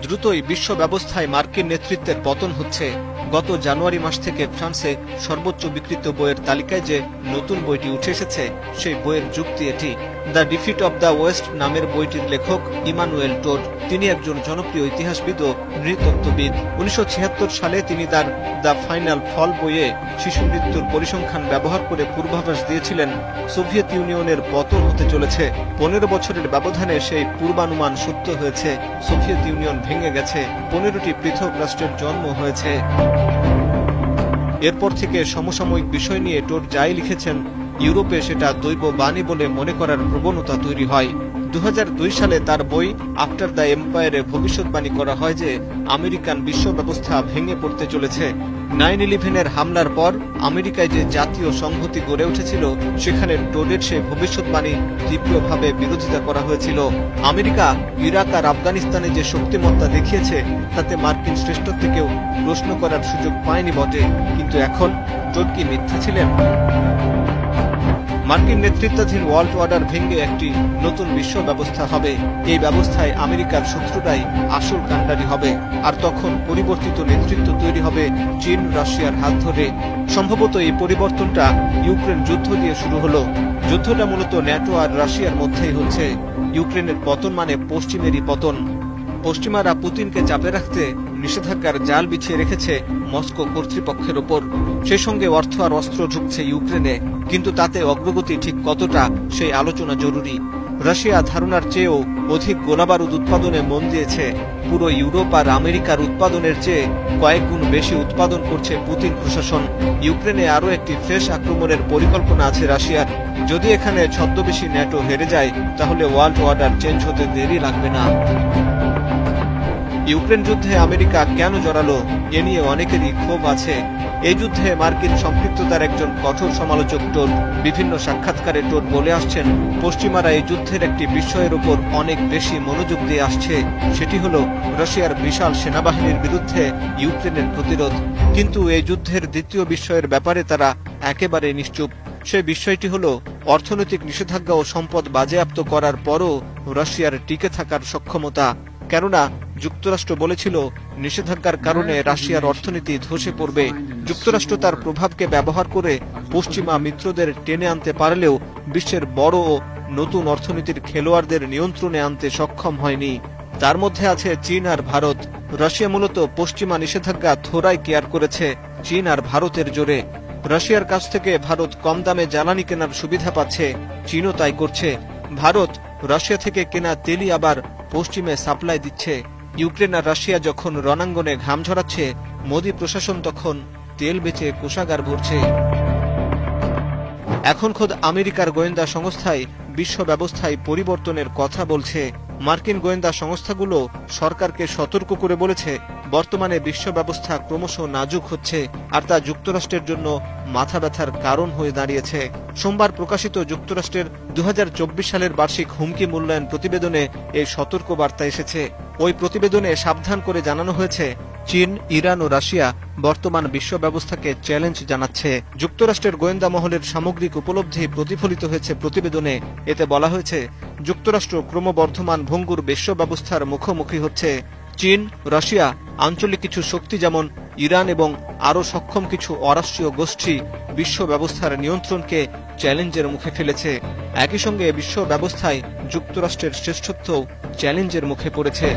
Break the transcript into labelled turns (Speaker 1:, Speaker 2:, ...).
Speaker 1: দ্রুতই বিশ্ব ব্যবস্থায় মার্কিন নেতৃত্বের পতন হচ্ছে। গত জানুয়ারি মাস থেকে ফ্রান্সে সর্বোচ্চ বিক্রিত বইয়ের তালিকায় যে নতুন বইটি উঠে এসেছে, সেই বইয়ের যুক্তি এটি। The defeat of the West নামের বইটির লেখক ইমানুয়েল টোড। তিনি একজন জনপ্রিয় ইতিহাসবিদ ও নৃতত্ত্ববিদ। 1976 সালে তিনি তার দ্য ফাইনাল ফল বইয়ে শিশু মৃত্যুর পরিসংখ্যান ব্যবহার করে পূর্বাভাস দিয়েছিলেন সোভিয়েত ইউনিয়নের পতন হতে চলেছে। 15 বছরের ব্যবধানে সেই পূর্বানুমান সত্য হয়েছে। সোভিয়েত ইউনিয়ন ভেঙে গেছে, 15টি পৃথক রাষ্ট্রের জন্ম হয়েছে। এরপর থেকে সমসাময়িক বিষয় নিয়ে টোড যাই লিখেছেন, ইউরোপে সেটা দৈব বাণী বলে মনে করার প্রবণতা তৈরি হয়। 2002 সালে তার বই আফটার দ্য এম্পায়ারে ভবিষ্যৎবাণী করা হয় যে আমেরিকান বিশ্ব ব্যবস্থা ভেঙে পড়তে চলেছে। 9/11-এর হামলার পর আমেরিকায় যে জাতীয় সংহতি গড়ে উঠেছিল, সেখানে টোডের সেই ভবিষ্যৎবাণী তীব্রভাবে বিরোধিতা করা হয়েছিল। আমেরিকা ইরাক আর আফগানিস্তানে যে শক্তিমত্তা দেখিয়েছে, তাতে মার্কিন শ্রেষ্ঠত্বকেও প্রশ্ন করার সুযোগ পায়নি বটে। কিন্তু এখন টোড কি মিথ্যা ছিলেন? মার্কিন নেতৃত্বাধীন ওয়ার্ল্ড অর্ডার ভেঙে একটি নতুন বিশ্ব ব্যবস্থা হবে। এই ব্যবস্থায় আমেরিকার শত্রুরাই আসল কাণ্ডারি হবে, আর তখন পরিবর্তিত নেতৃত্ব তৈরি হবে চীন রাশিয়ার হাত ধরে। সম্ভবত এই পরিবর্তনটা ইউক্রেন যুদ্ধ দিয়ে শুরু হলো। যুদ্ধটা মূলত ন্যাটো আর রাশিয়ার মধ্যেই হচ্ছে। ইউক্রেনের পতন মানে পশ্চিমেরই পতন। পশ্চিমারা পুতিনকে চাপে রাখতে নিষেধাজ্ঞার জাল বিছিয়ে রেখেছে মস্কো কর্তৃপক্ষের ওপর। সেই সঙ্গে অর্থ আর অস্ত্র ঢুকছে ইউক্রেনে, কিন্তু তাতে অগ্রগতি ঠিক কতটা, সেই আলোচনা জরুরি। রাশিয়া ধারণার চেয়েও অধিক গোলাবারুদ উৎপাদনে মন দিয়েছে। পুরো ইউরোপ আর আমেরিকার উৎপাদনের চেয়ে কয়েক গুণ বেশি উৎপাদন করছে পুতিন প্রশাসন। ইউক্রেনে আরও একটি ফ্রেশ আক্রমণের পরিকল্পনা আছে রাশিয়ার। যদি এখানে ছদ্মবেশী ন্যাটো হেরে যায়, তাহলে ওয়ার্ল্ড অর্ডার চেঞ্জ হতে দেরি লাগবে না। ইউক্রেন যুদ্ধে আমেরিকা কেন জড়ালো, এ নিয়ে অনেকেরই ক্ষোভ আছে। এই যুদ্ধে মার্কিন সম্পৃক্ততার একজন কঠোর সমালোচক টোড। বিভিন্ন সাক্ষাৎকারে টোড বলে আসছেন, পশ্চিমারা এই যুদ্ধের একটি বিষয়ের উপর অনেক বেশি মনোযোগ দিয়ে আসছে, সেটি হলো রাশিয়ার বিশাল সেনাবাহিনীর বিরুদ্ধে ইউক্রেনের প্রতিরোধ। কিন্তু এই যুদ্ধের দ্বিতীয় বিষয়ের ব্যাপারে তারা একেবারে নিশ্চুপ। সে বিষয়টি হলো অর্থনৈতিক নিষেধাজ্ঞা ও সম্পদ বাজেয়াপ্ত করার পরও রাশিয়ার টিকে থাকার সক্ষমতা। কেননা যুক্তরাষ্ট্র বলেছিল, নিষেধাজ্ঞার কারণে রাশিয়ার অর্থনীতি ধসে পড়বে। যুক্তরাষ্ট্র তার প্রভাবকে ব্যবহার করে পশ্চিমা মিত্রদের টেনে আনতে পারলেও বিশ্বের বড় ও নতুন অর্থনীতির খেলোয়াড়দের নিয়ন্ত্রণে আনতে সক্ষম হয়নি। তার মধ্যে আছে চীন আর ভারত। রাশিয়া মূলত পশ্চিমা নিষেধাজ্ঞা থোড়াই কেয়ার করেছে চীন আর ভারতের জোরে। রাশিয়ার কাছ থেকে ভারত কম দামে জ্বালানি কেনার সুবিধা পাচ্ছে, চীনও তাই করছে। ভারত রাশিয়া থেকে কেনা তেলই আবার পশ্চিমে সাপ্লাই দিচ্ছে। ইউক্রেন আর রাশিয়া যখন রণাঙ্গনে ঘাম ঝরাচ্ছে, মোদী প্রশাসন তখন তেল বেচে কোষাগার ভরছে। এখন খোদ আমেরিকার গোয়েন্দা সংস্থায় বিশ্ব ব্যবস্থায় পরিবর্তনের কথা বলছে। মার্কিন গোয়েন্দা সংস্থাগুলো সরকারকে সতর্ক করে বলেছে, বর্তমানে বিশ্ব ব্যবস্থা ক্রমশ নাজুক হচ্ছে, আর তা যুক্তরাষ্ট্রের জন্য মাথা ব্যথার কারণ হয়ে দাঁড়িয়েছে। সোমবার প্রকাশিত যুক্তরাষ্ট্রের 2024 সালের বার্ষিক হুমকি মূল্যায়ন প্রতিবেদনে এই সতর্ক বার্তা এসেছে। ওই প্রতিবেদনে সাবধান করে জানানো হয়েছে, চীন, ইরান ও রাশিয়া বর্তমান বিশ্ব ব্যবস্থাকে চ্যালেঞ্জ জানাচ্ছে। যুক্তরাষ্ট্রের গোয়েন্দা মহলের সামগ্রিক উপলব্ধি প্রতিফলিত হয়েছে প্রতিবেদনে। এতে বলা হয়েছে, যুক্তরাষ্ট্র ক্রমবর্ধমান ভঙ্গুর বিশ্ব ব্যবস্থার মুখোমুখি হচ্ছে। চীন, রাশিয়া, আঞ্চলিক কিছু শক্তি যেমন ইরান এবং আরও সক্ষম কিছু অরাষ্ট্রীয় গোষ্ঠী বিশ্ব ব্যবস্থার নিয়ন্ত্রণকে চ্যালেঞ্জের মুখে ফেলেছে। একই সঙ্গে বিশ্ব ব্যবস্থায় যুক্তরাষ্ট্রের শ্রেষ্ঠত্বও চ্যালেঞ্জের মুখে পড়েছে।